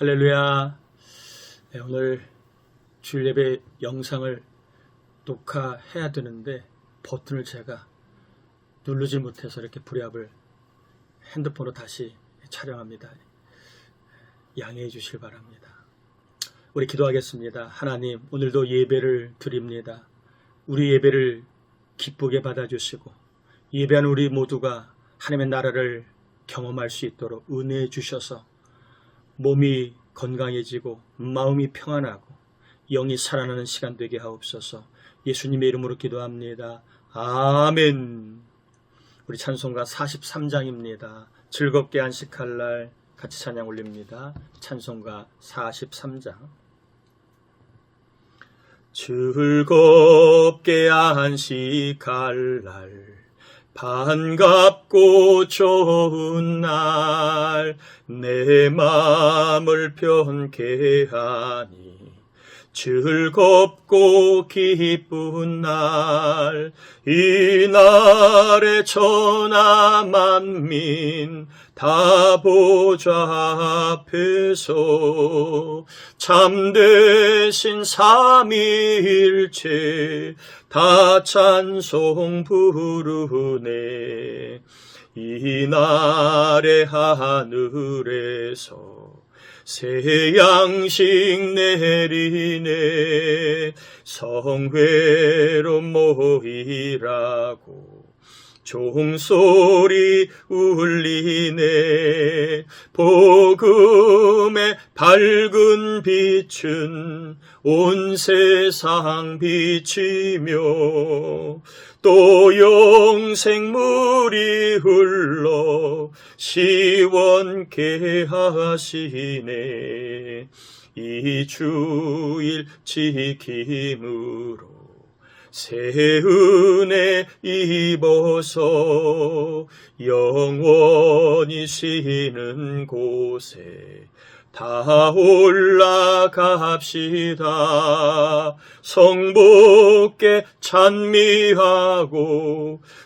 할렐루야. 네, 오늘 주일 예배 영상을 녹화해야 되는데 버튼을 제가 누르지 못해서 이렇게 불합을 핸드폰으로 다시 촬영합니다. 양해해 주실 바랍니다. 우리 기도하겠습니다. 하나님, 오늘도 예배를 드립니다. 우리 예배를 기쁘게 받아주시고 예배하는 우리 모두가 하나님의 나라를 경험할 수 있도록 은혜해 주셔서 몸이 건강해지고 마음이 평안하고 영이 살아나는 시간 되게 하옵소서. 예수님의 이름으로 기도합니다. 아멘. 우리 찬송가 43장입니다. 즐겁게 안식할 날 같이 찬양 올립니다. 찬송가 43장. 즐겁게 안식할 날 반갑고 좋은 날 내 마음을 편케 하니 즐겁고 기쁜 날 이 날에 천하 만민 다 보좌 앞에서 참되신 삼위일체 다 찬송 부르네. 이 날에 하늘에서 새 양식 내리네. 성회로 모이라고 종소리 울리네. 복음의 밝은 빛은 온 세상 비치며 또 영생물이 흘러 시원케 하시네. 이 주일 지킴으로 새 은혜 입어서 영원히 쉬는 곳에 다 올라갑시다. 성부께 찬미하고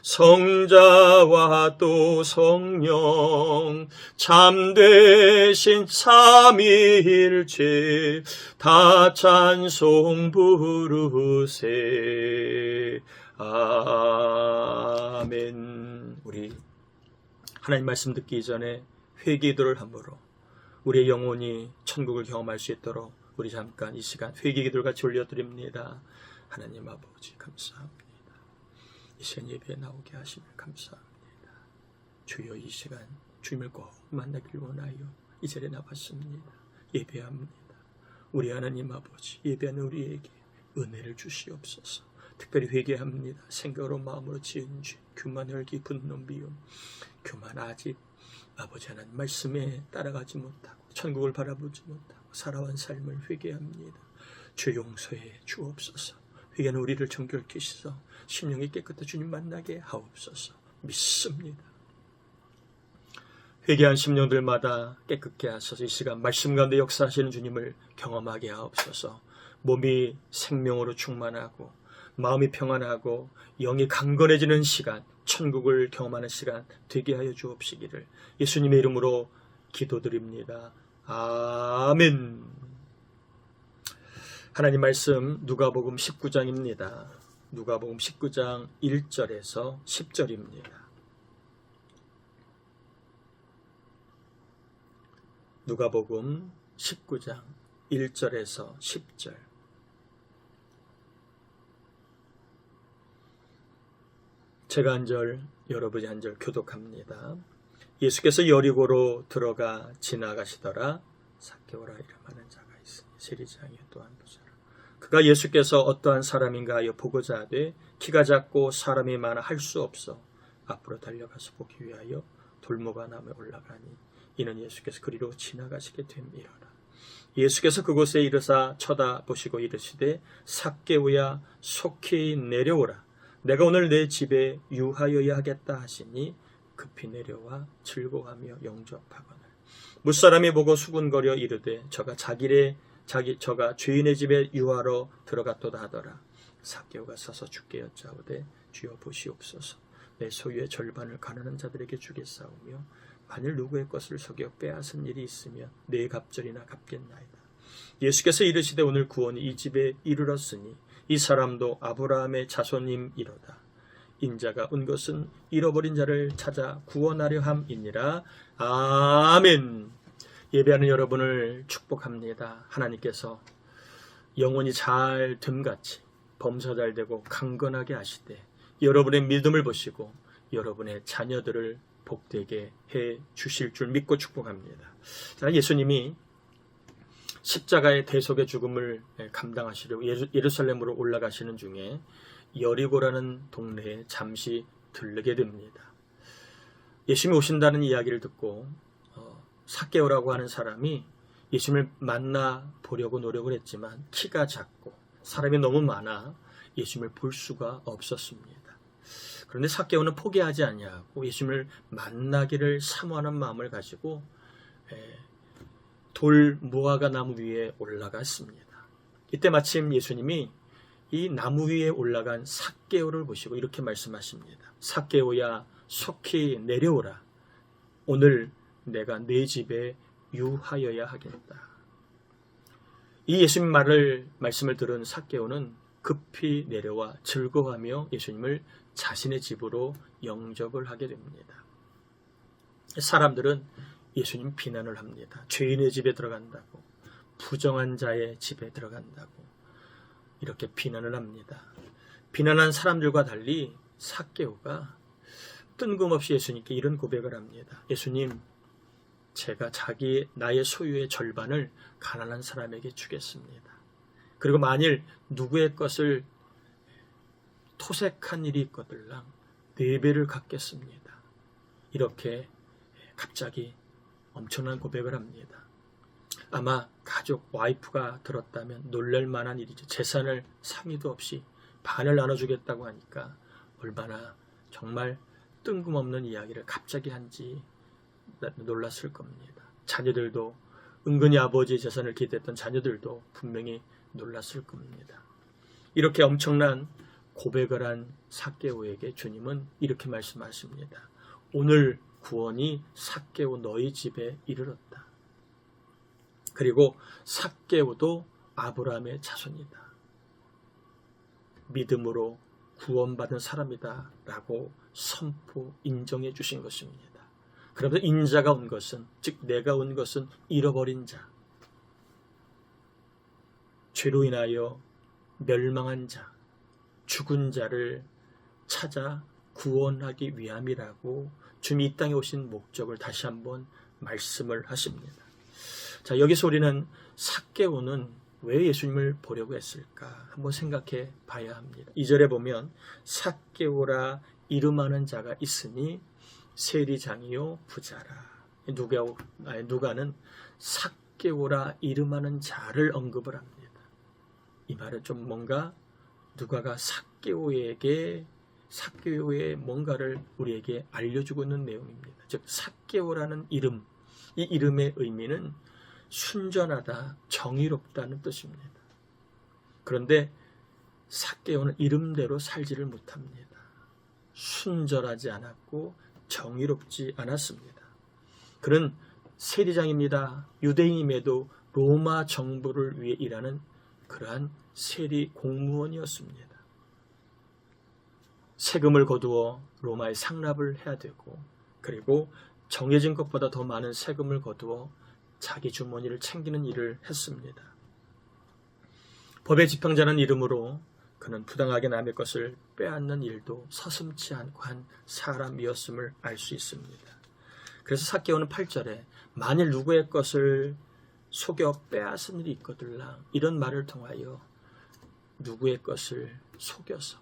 성자와 또 성령 참되신 삼위일체 다 찬송 부르세. 아멘. 우리 하나님 말씀 듣기 전에 회개기도를 함으로 우리의 영혼이 천국을 경험할 수 있도록 우리 잠깐 이 시간 회개기도를 같이 올려드립니다. 하나님 아버지 감사합니다. 이 시간 예배에 나오게 하시면 감사합니다. 주여, 이 시간 주님을 꼭 만나길 원하여 이 자리에 나왔습니다. 예배합니다. 우리 하나님 아버지, 예배하는 우리에게 은혜를 주시옵소서. 특별히 회개합니다. 생각으로 마음으로 지은 죄, 교만을 깊은 놈비움, 교만아집 아버지 하나님 말씀에 따라가지 못하고 천국을 바라보지 못하고 살아온 삶을 회개합니다. 주 용서해 주옵소서. 회개는 우리를 정결케 하시소 심령이 깨끗해 주님 만나게 하옵소서. 믿습니다. 회개한 심령들마다 깨끗게 하소서. 이 시간 말씀 가운데 역사하시는 주님을 경험하게 하옵소서. 몸이 생명으로 충만하고 마음이 평안하고 영이 강건해지는 시간, 천국을 경험하는 시간 되게 하여 주옵시기를 예수님의 이름으로 기도드립니다. 아멘. 하나님 말씀 누가복음 19장입니다. 누가복음 19장 1절에서 10절입니다. 누가복음 19장 1절에서 10절. 제가 한 절, 여러분이 한 절 교독합니다. 예수께서 여리고로 들어가 지나가시더라. 삭개오라 이름하는 자가 있으니 세리장에 또한 보자라. 그가 예수께서 어떠한 사람인가 하여 보고자 하되 키가 작고 사람이 많아 할 수 없어 앞으로 달려가서 보기 위하여 돌무가 나무에 올라가니 이는 예수께서 그리로 지나가시게 됨이러라. 예수께서 그곳에 이르사 쳐다보시고 이르시되 삭개오야 속히 내려오라. 내가 오늘 내 집에 유하여야 하겠다 하시니 급히 내려와 즐거워하며 영접하거늘 무사람이 보고 수군거려 이르되 저가 죄인의 집에 유하러 들어갔도다 하더라. 삭개오가 서서 주께 여짜오되 주여 보시옵소서. 내 소유의 절반을 가난한 자들에게 주겠사오며 만일 누구의 것을 속여 빼앗은 일이 있으면 네 갑절이나 갚겠나이다. 예수께서 이르시되 오늘 구원이 이 집에 이르렀으니 이 사람도 아브라함의 자손임이로다. 인자가 온 것은 잃어버린 자를 찾아 구원하려 함이니라. 아멘. 예배하는 여러분을 축복합니다. 하나님께서 영혼이 잘 됨같이 범사 잘 되고 강건하게 하시되 여러분의 믿음을 보시고 여러분의 자녀들을 복되게 해 주실 줄 믿고 축복합니다. 자, 예수님이 십자가의 대속의 죽음을 감당하시려고 예루살렘으로 올라가시는 중에 여리고라는 동네에 잠시 들르게 됩니다. 예수님이 오신다는 이야기를 듣고 삭개오라고 하는 사람이 예수님을 만나 보려고 노력을 했지만 키가 작고 사람이 너무 많아 예수님을 볼 수가 없었습니다. 그런데 삭개오는 포기하지 아니하고 예수님을 만나기를 사모하는 마음을 가지고 돌 무화과 나무 위에 올라갔습니다. 이때 마침 예수님이 이 나무 위에 올라간 삭개오를 보시고 이렇게 말씀하십니다. 삭개오야 속히 내려오라. 오늘 내가 네 집에 유하여야 하겠다. 이 예수님 말씀을 들은 삭개오는 급히 내려와 즐거워하며 예수님을 자신의 집으로 영접을 하게 됩니다. 사람들은 예수님 비난을 합니다. 죄인의 집에 들어간다고, 부정한 자의 집에 들어간다고 이렇게 비난을 합니다. 비난한 사람들과 달리 삭개오가 뜬금없이 예수님께 이런 고백을 합니다. 예수님, 제가 나의 소유의 절반을 가난한 사람에게 주겠습니다. 그리고 만일 누구의 것을 토색한 일이 있거들랑 4배를 갚겠습니다. 이렇게 갑자기 엄청난 고백을 합니다. 아마 가족 와이프가 들었다면 놀랄 만한 일이죠. 재산을 상의도 없이 반을 나눠주겠다고 하니까 얼마나 정말 뜬금없는 이야기를 갑자기 한지 놀랐을 겁니다. 자녀들도 은근히 아버지의 재산을 기대했던 자녀들도 분명히 놀랐을 겁니다. 이렇게 엄청난 고백을 한 삭개오에게 주님은 이렇게 말씀하십니다. 오늘 구원이 삭개오 너희 집에 이르렀다. 그리고 삭개오도 아브라함의 자손이다. 믿음으로 구원받은 사람이다 라고 선포 인정해 주신 것입니다. 그러면서 인자가 온 것은, 즉 내가 온 것은 잃어버린 자, 죄로 인하여 멸망한 자, 죽은 자를 찾아 구원하기 위함이라고 주님이 이 땅에 오신 목적을 다시 한번 말씀을 하십니다. 자, 여기서 우리는 삭개오는 왜 예수님을 보려고 했을까 한번 생각해 봐야 합니다. 2절에 보면 삭개오라 이름하는 자가 있으니 세리장이요 부자라. 누가는 삭개오라 이름하는 자를 언급을 합니다. 이 말은 좀 뭔가 누가가 삭개오의 뭔가를 우리에게 알려주고 있는 내용입니다. 즉 삭개오라는 이름, 이 이름의 의미는 순전하다, 정의롭다는 뜻입니다. 그런데 삭개오는 이름대로 살지를 못합니다. 순절하지 않았고 정의롭지 않았습니다. 그는 세리장입니다. 유대인임에도 로마 정부를 위해 일하는 그러한 세리 공무원이었습니다. 세금을 거두어 로마에 상납을 해야 되고, 그리고 정해진 것보다 더 많은 세금을 거두어 자기 주머니를 챙기는 일을 했습니다. 법의 지팡자는 이름으로 그는 부당하게 남의 것을 빼앗는 일도 서슴지 않고 한 사람이었음을 알 수 있습니다. 그래서 삭개오는 8절에 만일 누구의 것을 속여 빼앗은 일이 있거들랑 이런 말을 통하여 누구의 것을 속여서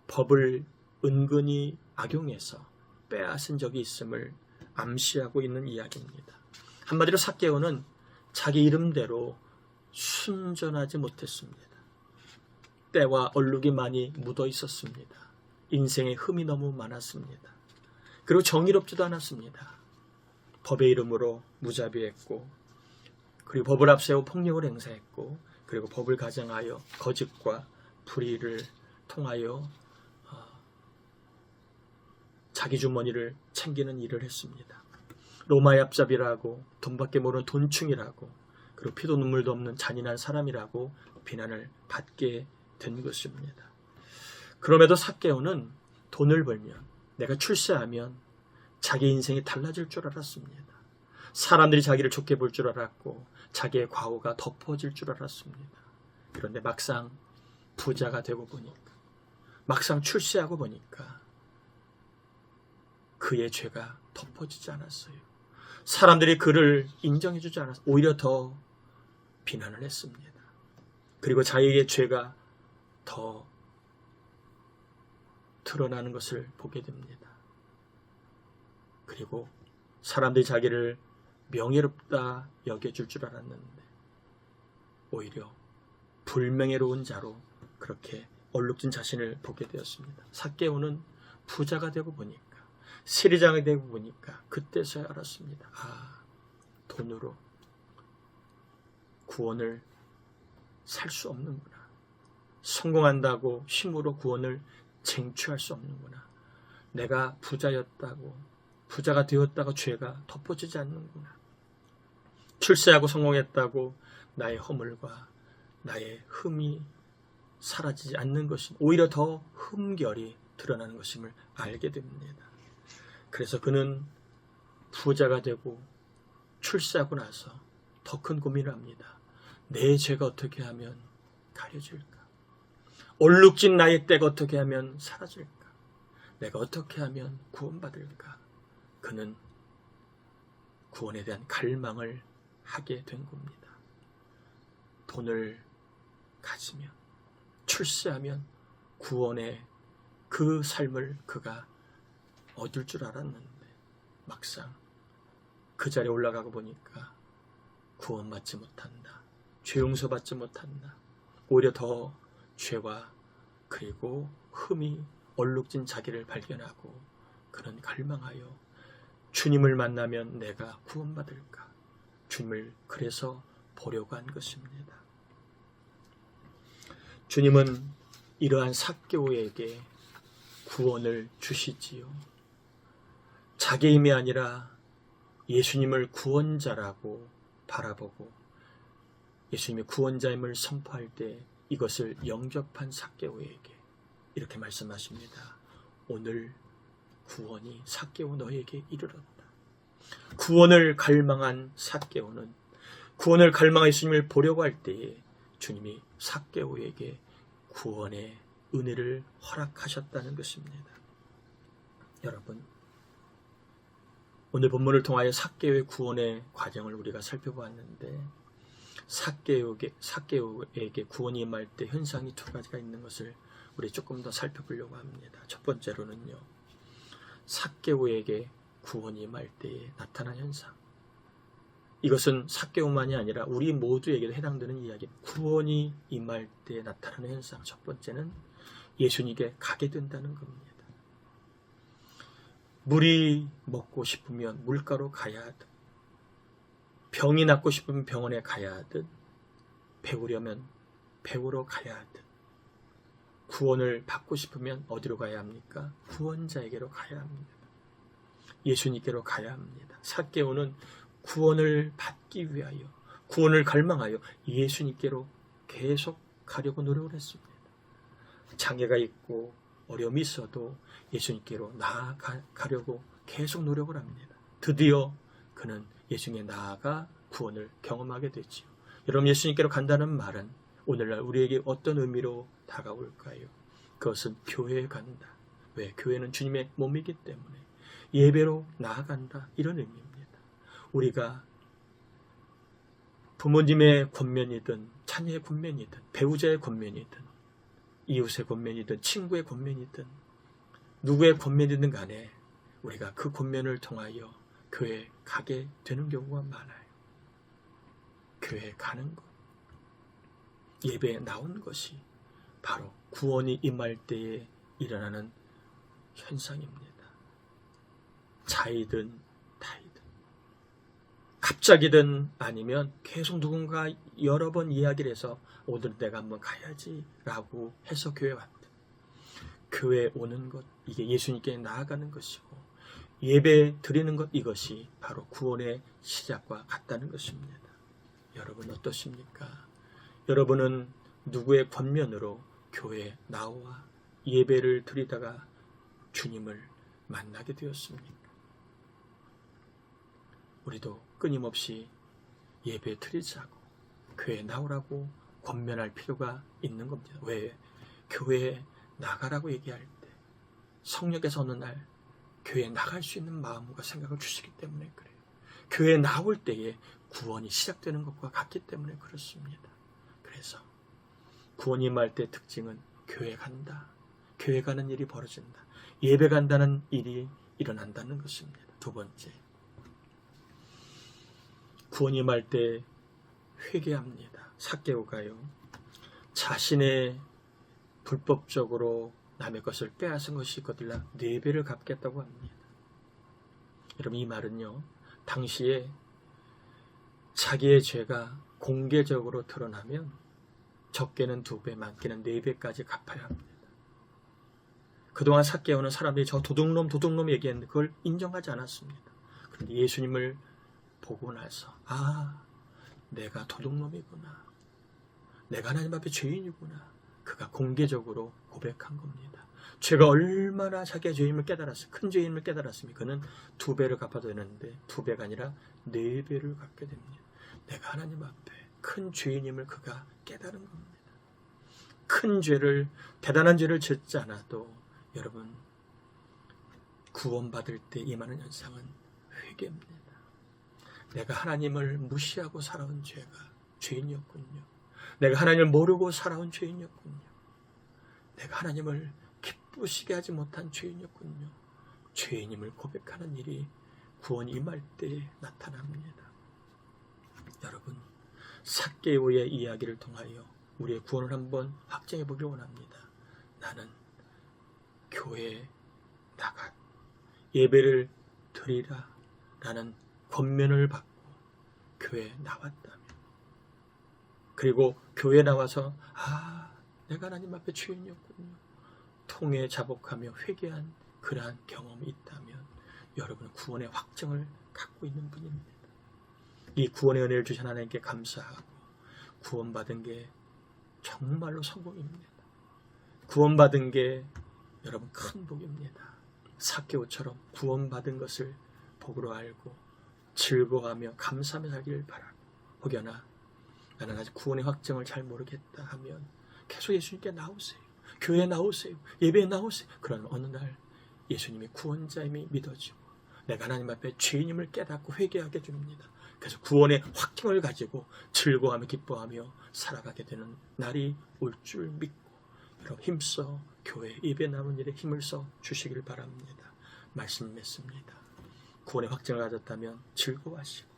법을 은근히 악용해서 빼앗은 적이 있음을 암시하고 있는 이야기입니다. 한마디로 삭개오는 자기 이름대로 순전하지 못했습니다. 때와 얼룩이 많이 묻어 있었습니다. 인생에 흠이 너무 많았습니다. 그리고 정의롭지도 않았습니다. 법의 이름으로 무자비했고, 그리고 법을 앞세워 폭력을 행사했고, 그리고 법을 가장하여 거짓과 불의를 통하여 자기 주머니를 챙기는 일을 했습니다. 로마의 앞잡이라고, 돈밖에 모르는 돈충이라고, 그리고 피도 눈물도 없는 잔인한 사람이라고 비난을 받게 된 것입니다. 그럼에도 삭개오는 돈을 벌면, 내가 출세하면 자기 인생이 달라질 줄 알았습니다. 사람들이 자기를 좋게 볼 줄 알았고 자기의 과오가 덮어질 줄 알았습니다. 그런데 막상 부자가 되고 보니까, 막상 출세하고 보니까 그의 죄가 덮어지지 않았어요. 사람들이 그를 인정해주지 않았어요. 오히려 더 비난을 했습니다. 그리고 자기의 죄가 더 드러나는 것을 보게 됩니다. 그리고 사람들이 자기를 명예롭다 여겨줄 줄 알았는데 오히려 불명예로운 자로 그렇게 얼룩진 자신을 보게 되었습니다. 삭개오는 부자가 되고 보니까, 세리장이 되고 보니까 그때서야 알았습니다. 돈으로 구원을 살 수 없는구나. 성공한다고 힘으로 구원을 쟁취할 수 없는구나. 내가 부자가 되었다고 죄가 덮어지지 않는구나. 출세하고 성공했다고 나의 허물과 나의 흠이 사라지지 않는 것이 오히려 더 흠결이 드러나는 것임을 알게 됩니다. 그래서 그는 부자가 되고 출세하고 나서 더 큰 고민을 합니다. 내 죄가 어떻게 하면 가려질까? 얼룩진 나의 때가 어떻게 하면 사라질까? 내가 어떻게 하면 구원받을까? 그는 구원에 대한 갈망을 하게 된 겁니다. 돈을 가지면, 출세하면 구원의 그 삶을 그가 얻을 줄 알았는데 막상 그 자리에 올라가고 보니까 구원받지 못한다. 죄 용서받지 못한다. 오히려 더 죄와 그리고 흠이 얼룩진 자기를 발견하고 그는 갈망하여 주님을 만나면 내가 구원받을까? 주님을 그래서 보려고 한 것입니다. 주님은 이러한 삭개오에게 구원을 주시지요. 자기 힘이 아니라 예수님을 구원자라고 바라보고 예수님의 구원자임을 선포할 때 이것을 영접한 삭개오에게 이렇게 말씀하십니다. 오늘 구원이 삭개오 너에게 이르렀다. 구원을 갈망한 삭개오는 구원을 갈망한 예수님을 보려고 할 때에 주님이 삭개오에게 구원의 은혜를 허락하셨다는 것입니다. 여러분, 오늘 본문을 통하여 삭개오의 구원의 과정을 우리가 살펴보았는데 삭개오에게 구원이 임할 때 현상이 두 가지가 있는 것을 우리 조금 더 살펴보려고 합니다. 첫 번째로는요, 삭개오에게 구원이 임할 때에 나타난 현상. 이것은 삭개오만이 아니라 우리 모두에게도 해당되는 이야기입니다. 구원이 임할 때 나타나는 현상. 첫 번째는 예수님께 가게 된다는 겁니다. 물이 먹고 싶으면 물가로 가야 하듯, 병이 낫고 싶으면 병원에 가야 하듯, 배우려면 배우러 가야 하듯, 구원을 받고 싶으면 어디로 가야 합니까? 구원자에게로 가야 합니다. 예수님께로 가야 합니다. 삭개오는 구원을 받기 위하여, 구원을 갈망하여 예수님께로 계속 가려고 노력을 했습니다. 장애가 있고 어려움이 있어도 예수님께로 나아가려고 계속 노력을 합니다. 드디어 그는 예수님께 나아가 구원을 경험하게 되지요. 여러분, 예수님께로 간다는 말은 오늘날 우리에게 어떤 의미로 다가올까요? 그것은 교회에 간다. 왜? 교회는 주님의 몸이기 때문에 예배로 나아간다. 이런 의미입니다. 우리가 부모님의 권면이든 자녀의 권면이든 배우자의 권면이든 이웃의 권면이든 친구의 권면이든 누구의 권면이든 간에 우리가 그 권면을 통하여 교회에 가게 되는 경우가 많아요. 교회에 가는 것, 예배에 나온 것이 바로 구원이 임할 때에 일어나는 현상입니다. 자이든 타이든, 갑자기든 아니면 계속 누군가 여러 번 이야기를 해서 오늘 내가 한번 가야지 라고 해서 교회 왔든, 교회에 오는 것, 이게 예수님께 나아가는 것이고 예배 드리는 것, 이것이 바로 구원의 시작과 같다는 것입니다. 여러분 어떠십니까? 여러분은 누구의 권면으로 교회에 나와 예배를 드리다가 주님을 만나게 되었습니까? 우리도 끊임없이 예배 드리자고 교회에 나오라고 권면할 필요가 있는 겁니다. 왜? 교회에 나가라고 얘기할 때 성령께서 어느 날 교회에 나갈 수 있는 마음과 생각을 주시기 때문에 그래요. 교회에 나올 때에 구원이 시작되는 것과 같기 때문에 그렇습니다. 그래서 구원이 임할 때 특징은 교회 간다. 교회 가는 일이 벌어진다. 예배 간다는 일이 일어난다는 것입니다. 두 번째, 구원이 임할 때 회개합니다. 삭개오가요. 자신의 불법적으로 남의 것을 빼앗은 것이 있거들라 4배를 갚겠다고 합니다. 여러분 이 말은요, 당시에 자기의 죄가 공개적으로 드러나면 적게는 2배, 많게는 4배까지 갚아야 합니다. 그동안 삭개오는 사람들이 저 도둑놈 얘기했는데 그걸 인정하지 않았습니다. 그런데 예수님을 보고 나서 내가 도둑놈이구나. 내가 하나님 앞에 죄인이구나. 그가 공개적으로 고백한 겁니다. 죄가 얼마나 자기의 죄임을 깨달았어요. 큰 죄임을 깨달았으면 그는 2배를 갚아도 되는데 2배가 아니라 4배를 갚게 됩니다. 내가 하나님 앞에 큰 죄인임을 그가 깨달은 겁니다. 큰 죄를, 대단한 죄를 짓지 않아도 여러분 구원받을 때 임하는 현상은 회개입니다. 내가 하나님을 무시하고 살아온 죄가 죄인이었군요. 내가 하나님을 모르고 살아온 죄인이었군요. 내가 하나님을 기쁘시게 하지 못한 죄인이었군요. 죄인임을 고백하는 일이 구원이 임할 때 나타납니다. 여러분, 삭개오의 이야기를 통하여 우리의 구원을 한번 확정해 보길 원합니다. 나는 교회에 나가 예배를 드리라 라는 권면을 받고 교회에 나왔다면, 그리고 교회에 나와서 내가 하나님 앞에 죄인이었군요. 통에 자복하며 회개한 그러한 경험이 있다면 여러분은 구원의 확증을 갖고 있는 분입니다. 이 구원의 은혜를 주신 하나님께 감사하고 구원받은 게 정말로 성공입니다. 구원받은 게 여러분 큰 복입니다. 삭개오처럼 구원받은 것을 복으로 알고 즐거워하며 감사하며 살기를 바라고, 혹여나 나는 아직 구원의 확정을 잘 모르겠다 하면 계속 예수님께 나오세요. 교회에 나오세요. 예배에 나오세요. 그러면 어느 날 예수님이 구원자임이 믿어지고 내가 하나님 앞에 죄인임을 깨닫고 회개하게 됩니다. 그래서 구원의 확증을 가지고 즐거워하며 기뻐하며 살아가게 되는 날이 올 줄 믿고 여러분 힘써 교회 예배 나오는 일에 힘을 써 주시길 바랍니다. 말씀 맺습니다. 구원의 확증을 가졌다면 즐거워하시고,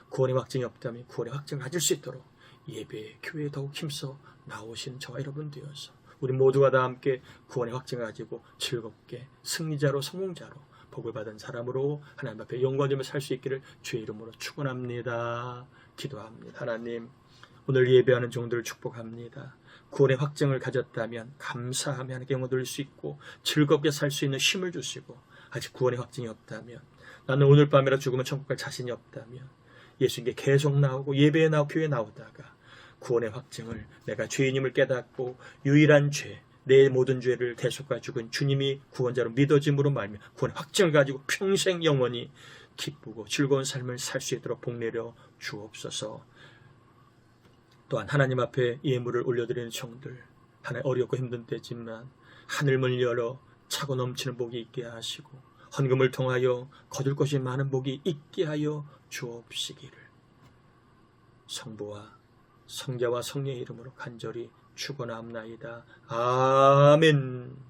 구원의 확증이 없다면 구원의 확증을 가질 수 있도록 예배에 교회에 더욱 힘써 나오신 저와 여러분 되어서 우리 모두가 다 함께 구원의 확증을 가지고 즐겁게 승리자로 성공자로 복을 받은 사람으로 하나님 앞에 영광되며 살 수 있기를 주의 이름으로 축원합니다. 기도합니다. 하나님, 오늘 예배하는 종들을 축복합니다. 구원의 확증을 가졌다면 감사하며 하나님께 영광 돌릴 수 있고 즐겁게 살 수 있는 힘을 주시고, 아직 구원의 확증이 없다면, 나는 오늘 밤이라 죽으면 천국 갈 자신이 없다면 예수님께 계속 나오고 예배에 나오고 교회에 나오다가 구원의 확증을 내가 죄인임을 깨닫고 유일한 죄, 내 모든 죄를 대속하여 죽은 주님이 구원자로 믿어짐으로 말며 구원의 확증을 가지고 평생 영원히 기쁘고 즐거운 삶을 살 수 있도록 복내려 주옵소서. 또한 하나님 앞에 예물을 올려드리는 종들, 하나님 어렵고 힘든 때지만 하늘문을 열어 차고 넘치는 복이 있게 하시고 헌금을 통하여 거둘 것이 많은 복이 있게 하여 주옵시기를 성부와 성자와 성령의 이름으로 간절히 축원하옵나이다. 아멘.